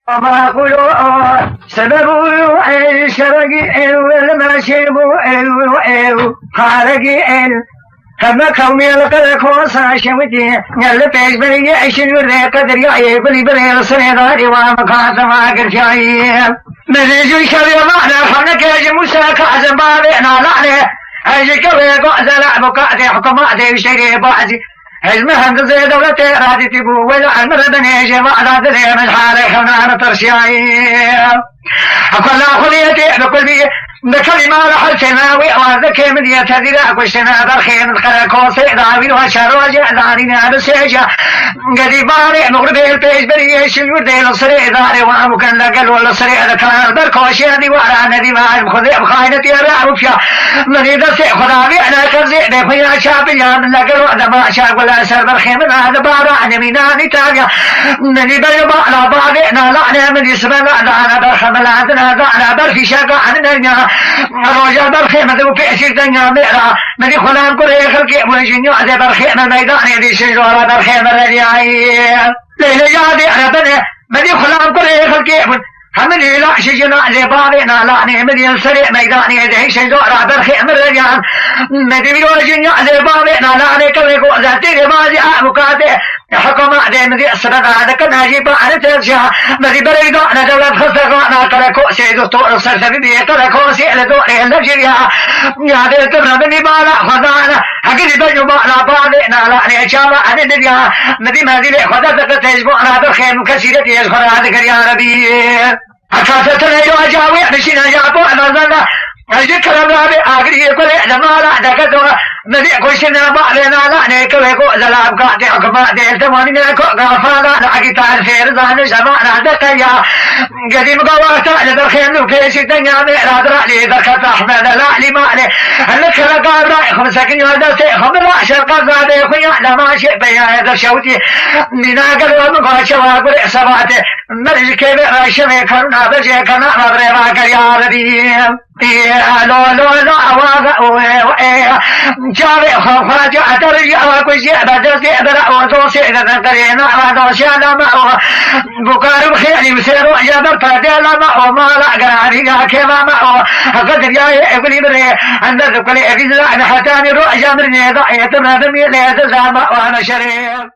وما قلوا سببوا الشرق والمشيب خارج هما كومي لقد كوسا شوتي يلا بيش بني عشان وري قدر يعي بلي بلي الصيداري ومقاطع ما قرشاي مزيج شبي معنا خلنا كاج موسى كازم بابنا لعنه هاي كوي قعد لعب قعد حكومات يشتري بعضي المهن زي دولتي رادي تبو ولا المردني جماعة ذي من حالي خلنا ترشاي أقول لا خليتي بكل بي بكلمة لحل سناوي وذكي من يتذير أكوشنا برخي من خلقو سيداوي وشارو جعلانينا بسيجا قديباني مغربي البيش بريش الوردي لصريع داري وامكن لقل والصريع ذكران بركوشي دي وارا ندي ما المخذي بخاينتي الرعب فيها مني درسي خدابي أنا كرزي دي فيا شابيا من لقل وعدا ما شاق ولا سر برخي من هذا بارا نميناني تاقيا مني بريبا على باقينا لعنة من يسمنا دعنا برخملا عندنا دعنا برخي شاقا عندنا روجا برخي مدو بيشيك دنيا مئرا مدي خلان كوري خلقي مجنيو عدي برخي من ميداني دي شجورة برخي من رجعي ليلة جادي عربني مدي خلان كوري خلقي همني لا شجنا لبابنا لعني مدي السريع ميداني دي شجورة برخي من رجعي مدي بيوجنيو لبابنا لعني كوي قوزاتي لبازي أبوكاتي حكومة دي مدي السنة هذا ناجيب عن ترجع مدي بريدو أنا دولة خسرنا كركو سيدو طول سرسبي بيه كركو سيدو الجريا يا دي تبرا مني بالا خدانا حقيقي بجو بالا بعدنا لا نشالا عن الدنيا مدي مدي لي خدتك تجمع أنا بالخير مكسيرتي يشغل هذا كريا ربي أكاسة ليو أجاوي نشينا جابو أنا زنا أذكر ربي أغري كل لما لا دكتور مدي كوشنا بعدنا لا نكوي كو زلاب قاعد حكما دي تماني نكو غفانا لا كتار خير زان جماعنا دكيا قديم قواتا لبرخيم لوكيش الدنيا ميراد رألي ذكرت أحمد لا لما لي هلك لقاب رأي خمسكين يودا سيخم رأش القضاء دي خويا لما شئ بيا هذا شوتي من أقل ومقاشا وقل إحساباتي مرج كيبي رأشمي كرنا بجي كنا مبريما كريا ربيم لو جاري خواجة أترجع وكشي بدرسي برا وتوسي ذكرينا ودوشانا معه بكار بخيري بسيرو جبر تديلا معه ما لا قراري كيما معه قدر يا ابني بري عندك كل ابن حتاني روح جامرني ضعيت من دمي ليتزعم وانا شريف